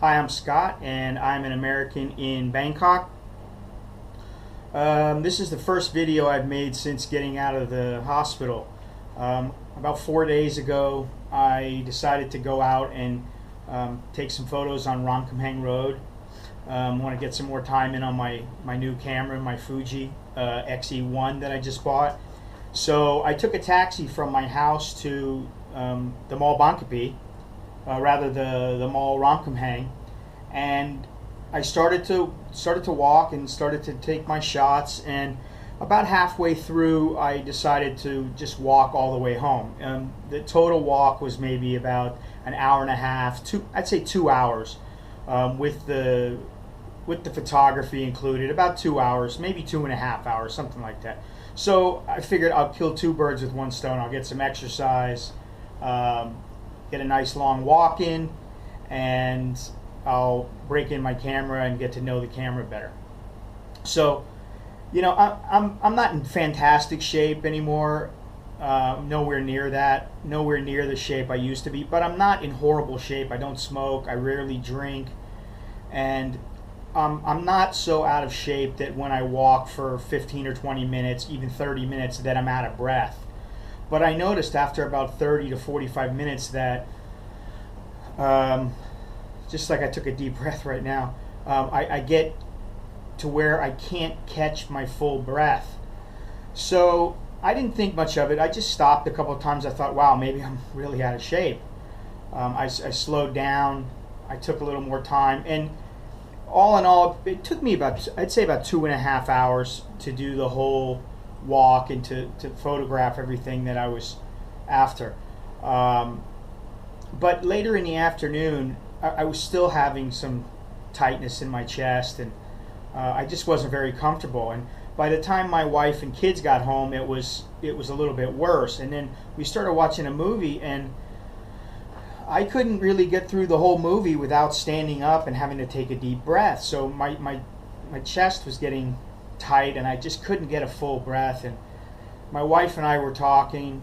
Hi, I'm Scott, and I'm an American in Bangkok. This is the first video I've made since getting out of the hospital. About 4 days ago, I decided to go out and take some photos on Ramkhamhaeng Road. I want to get some more time in on my new camera, my Fuji XE1 that I just bought. So I took a taxi from my house to the Mall Bangkok, rather the Mall Ramkhamhaeng, and I started to walk and started to take my shots, and about halfway through I decided to just walk all the way home. The total walk was maybe about an hour and a half, I'd say 2 hours, with the photography included, about 2 hours, maybe 2.5 hours, something like that. So I figured I'll kill two birds with one stone. I'll get some exercise, get a nice long walk in, and I'll break in my camera and get to know the camera better. So, you know, I'm not in fantastic shape anymore. Nowhere near that. Nowhere near the shape I used to be. But I'm not in horrible shape. I don't smoke. I rarely drink, and I'm not so out of shape that when I walk for 15 or 20 minutes, even 30 minutes, that I'm out of breath. But I noticed after about 30 to 45 minutes that, just like I took a deep breath right now, I get to where I can't catch my full breath. So I didn't think much of it. I just stopped a couple of times. I thought, wow, maybe I'm really out of shape. I slowed down. I took a little more time, and all in all, it took me about, I'd say about 2.5 hours to do the whole walk and to photograph everything that I was after. But later in the afternoon, I was still having some tightness in my chest, and I just wasn't very comfortable. And by the time my wife and kids got home, it was a little bit worse. And then we started watching a movie, and I couldn't really get through the whole movie without standing up and having to take a deep breath. So my chest was getting tight, and I just couldn't get a full breath. And my wife and I were talking,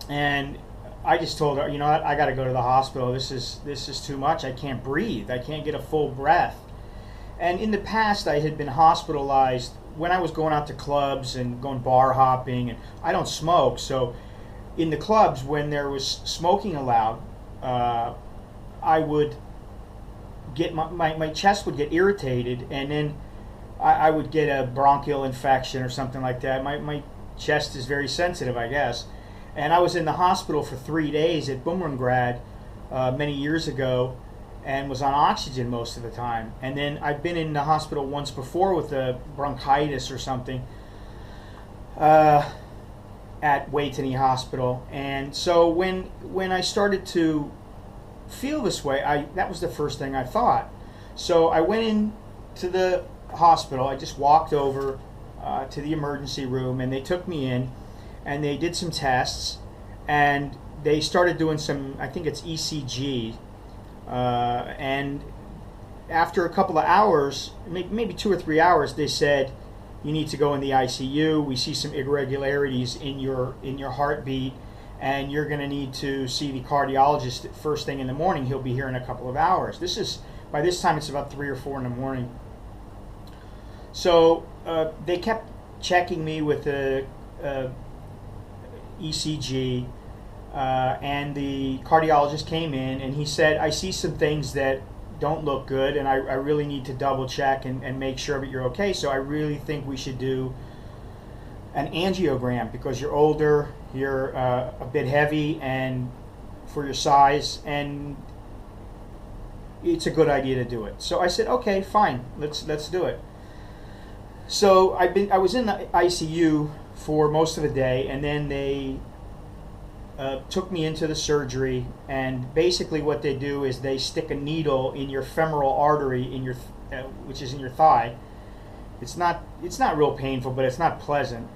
and I just told her, you know what, I got to go to the hospital. This is too much. I can't breathe. I can't get a full breath. And in the past, I had been hospitalized when I was going out to clubs and going bar hopping, and I don't smoke. So in the clubs, when there was smoking allowed, I would get my chest would get irritated, and then I would get a bronchial infection or something like that. My chest is very sensitive, I guess. And I was in the hospital for 3 days at Bumrungrad many years ago, and was on oxygen most of the time. And then I've been in the hospital once before with a bronchitis or something at Waitani Hospital. And so when I started to feel this way, that was the first thing I thought. So I went in to the hospital. I just walked over to the emergency room, and they took me in, and they did some tests, and they started doing some, I think it's ECG, and after a couple of hours, maybe 2 or 3 hours, they said, you need to go in the ICU. We see some irregularities in your heartbeat, and you're going to need to see the cardiologist first thing in the morning. He'll be here in a couple of hours. By this time it's about 3 or 4 in the morning. So they kept checking me with the ECG, and the cardiologist came in, and he said, I see some things that don't look good, and I really need to double check and make sure that you're okay. So I really think we should do an angiogram, because you're older, you're a bit heavy, and for your size, and it's a good idea to do it. So I said, okay, fine, let's do it. So I was in the ICU for most of the day, and then they took me into the surgery, and basically what they do is they stick a needle in your femoral artery in your which is in your thigh. It's not real painful, but it's not pleasant,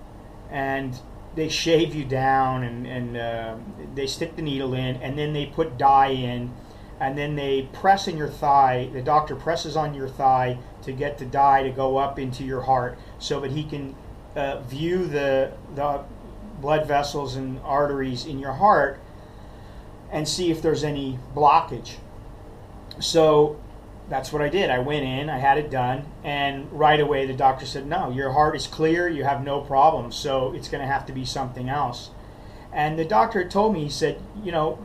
and they shave you down, and they stick the needle in, and then they put dye in, and then they press in your thigh. The doctor presses on your thigh to get the dye to go up into your heart, so that he can view the blood vessels and arteries in your heart and see if there's any blockage. So that's what I did. I went in, I had it done, and right away the doctor said, no, your heart is clear, you have no problem, so it's going to have to be something else. And the doctor told me, he said,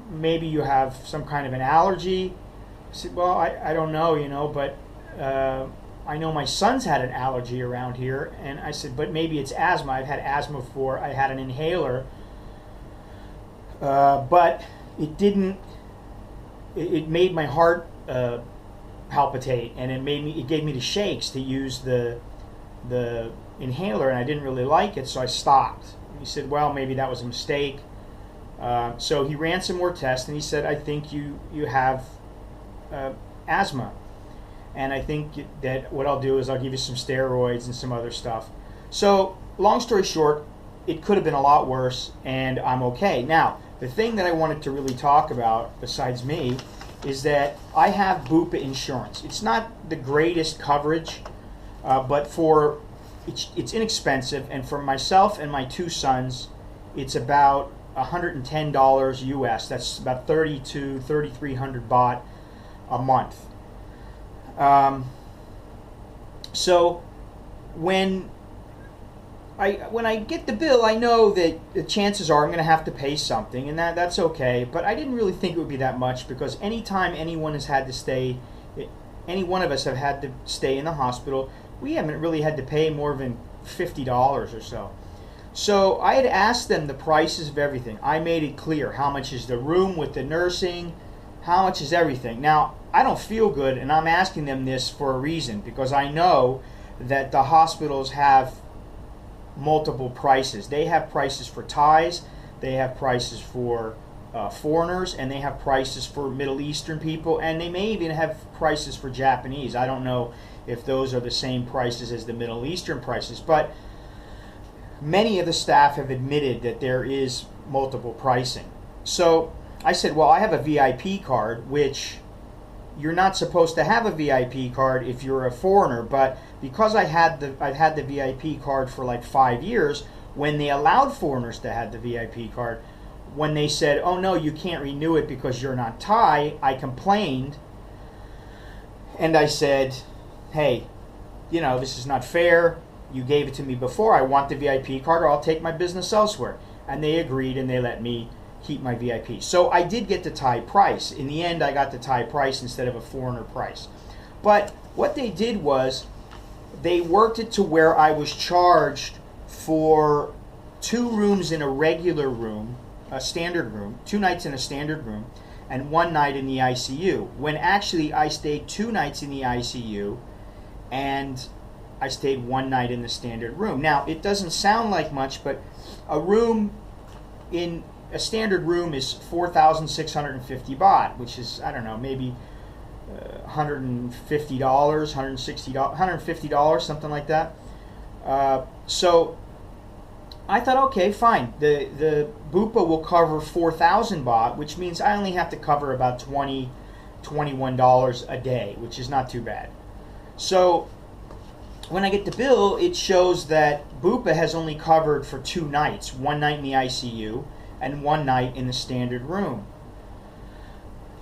maybe you have some kind of an allergy. I said, well, I don't know, but I know my son's had an allergy around here. And I said, but maybe it's asthma. I've had asthma before. I had an inhaler. But it didn't, it made my heart palpitate, and it gave me the shakes to use the inhaler, and I didn't really like it, so I stopped. He said, well, maybe that was a mistake. So he ran some more tests, and he said, I think you have asthma. And I think that what I'll do is I'll give you some steroids and some other stuff. So long story short, it could have been a lot worse, and I'm okay. Now, the thing that I wanted to really talk about, besides me, is that I have Bupa insurance. It's not the greatest coverage, but it's inexpensive, and for myself and my two sons, it's about $110 US. That's about 30 to 3,300 baht a month. So when I get the bill, I know that the chances are I'm going to have to pay something, and that's okay. But I didn't really think it would be that much, because anytime anyone has had to stay, any one of us have had to stay in the hospital, we haven't really had to pay more than $50 or so. So I had asked them the prices of everything. I made it clear how much is the room with the nursing, how much is everything. Now, I don't feel good, and I'm asking them this for a reason, because I know that the hospitals have multiple prices. They have prices for Thais, they have prices for foreigners, and they have prices for Middle Eastern people, and they may even have prices for Japanese. I don't know if those are the same prices as the Middle Eastern prices, but many of the staff have admitted that there is multiple pricing. So I said, well, I have a VIP card, which you're not supposed to have a VIP card if you're a foreigner, but because I've had the VIP card for like 5 years, when they allowed foreigners to have the VIP card, when they said, oh no, you can't renew it because you're not Thai, I complained, and I said, hey, this is not fair. You gave it to me before. I want the VIP card, or I'll take my business elsewhere. And they agreed, and they let me keep my VIP. So I did get the Thai price. In the end, I got the Thai price instead of a foreigner price. But what they did was they worked it to where I was charged for 2 rooms in a regular room, a standard room, 2 nights in a standard room, and 1 night in the ICU. When actually I stayed 2 nights in the ICU, and I stayed 1 night in the standard room. Now, it doesn't sound like much, but a standard room is 4,650 baht, which is, I don't know, maybe $150, $160, $150, something like that. So I thought, okay, fine. The Bupa will cover 4,000 baht, which means I only have to cover about $20, $21 a day, which is not too bad. So when I get the bill, it shows that Bupa has only covered for 2 nights, 1 night in the ICU and 1 night in the standard room.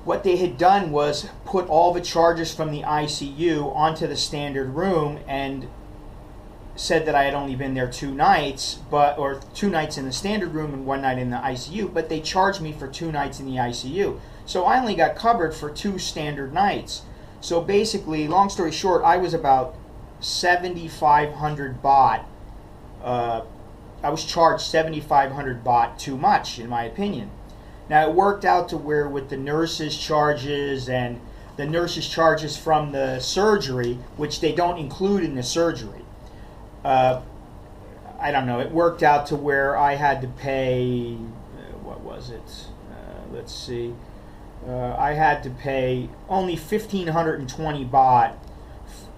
What they had done was put all the charges from the ICU onto the standard room and said that I had only been there 2 nights, or 2 nights in the standard room and 1 night in the ICU, but they charged me for 2 nights in the ICU. So I only got covered for 2 standard nights. So basically, long story short, I was about 7,500 baht. I was charged 7,500 baht too much, in my opinion. Now, it worked out to where with the nurses' charges and the nurses' charges from the surgery, which they don't include in the surgery, I don't know, it worked out to where I had to pay, what was it? Let's see. I had to pay only 1,520 baht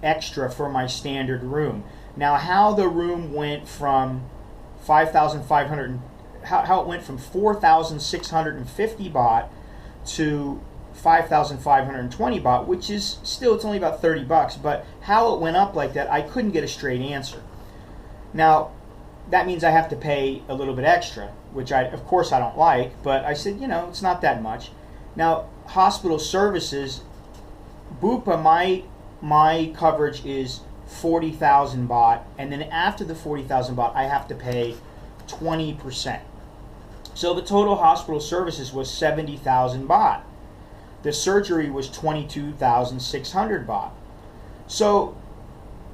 extra for my standard room. Now, how the room went from 5,500, how it went from 4,650 baht to 5,520 baht, which is still, it's only about 30 bucks, but how it went up like that, I couldn't get a straight answer. Now, that means I have to pay a little bit extra, which of course I don't like, but I said, it's not that much. Now, hospital services, Bupa, my coverage is 40,000 baht, and then after the 40,000 baht, I have to pay 20%. So the total hospital services was 70,000 baht. The surgery was 22,600 baht. So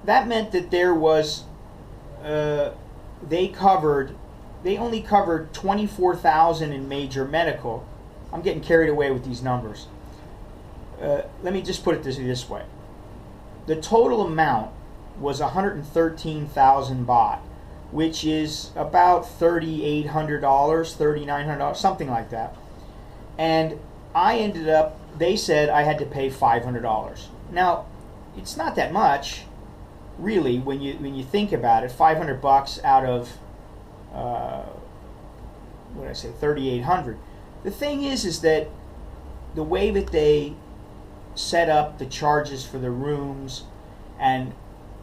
that meant that there was, they only covered 24,000 in major medical. I'm getting carried away with these numbers. Let me just put it this way. The total amount was 113,000 baht, which is about $3,800, $3,900, something like that. And I ended up, they said I had to pay $500. Now, it's not that much, really, when you think about it. 500 bucks out of, what did I say, 3,800. The thing is that the way that they set up the charges for the rooms and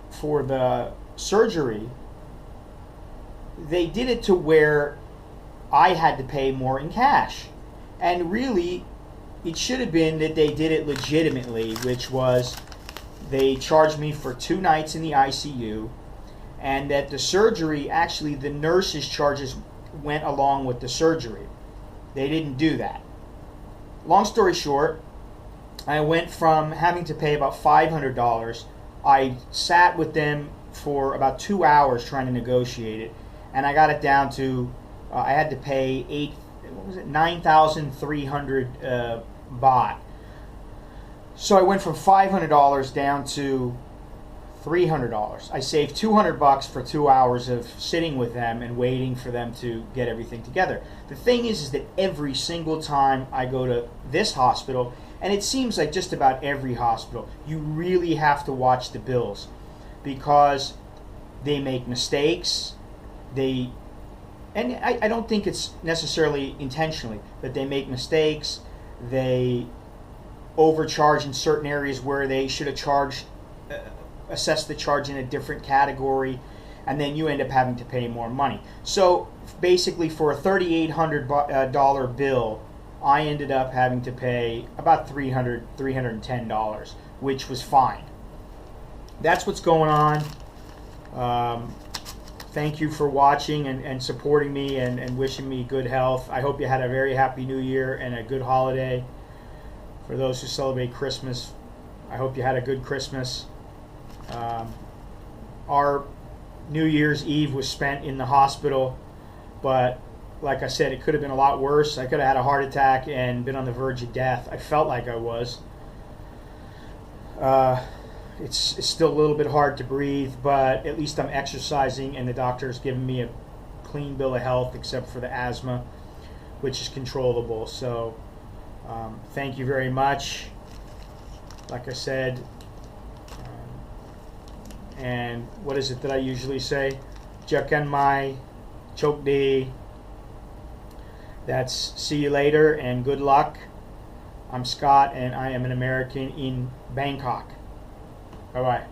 for the surgery, they did it to where I had to pay more in cash. And really, it should have been that they did it legitimately, which was they charged me for 2 nights in the ICU, and that the surgery, actually the nurse's charges went along with the surgery. They didn't do that. Long story short, I went from having to pay about $500. I sat with them for about 2 hours trying to negotiate it, and I got it down to I had to pay 9,300 baht. So I went from $500 down to $300. I saved 200 bucks for 2 hours of sitting with them and waiting for them to get everything together. The thing is that every single time I go to this hospital, and it seems like just about every hospital, you really have to watch the bills, because they make mistakes. And I don't think it's necessarily intentionally, but they make mistakes. They overcharge in certain areas where they should have charged, assessed the charge in a different category, and then you end up having to pay more money. So basically, for a $3,800 bill, I ended up having to pay about $310, which was fine. That's what's going on. Thank you for watching and supporting me and wishing me good health. I hope you had a very happy New Year and a good holiday. For those who celebrate Christmas, I hope you had a good Christmas. Our New Year's Eve was spent in the hospital, but like I said, it could have been a lot worse. I could have had a heart attack and been on the verge of death. I felt like I was. It's still a little bit hard to breathe, but at least I'm exercising, and the doctor's given me a clean bill of health except for the asthma, which is controllable. So thank you very much. Like I said, and what is it that I usually say? Jakan mai chok di. That's see you later and good luck. I'm Scott, and I am an American in Bangkok. Bye-bye.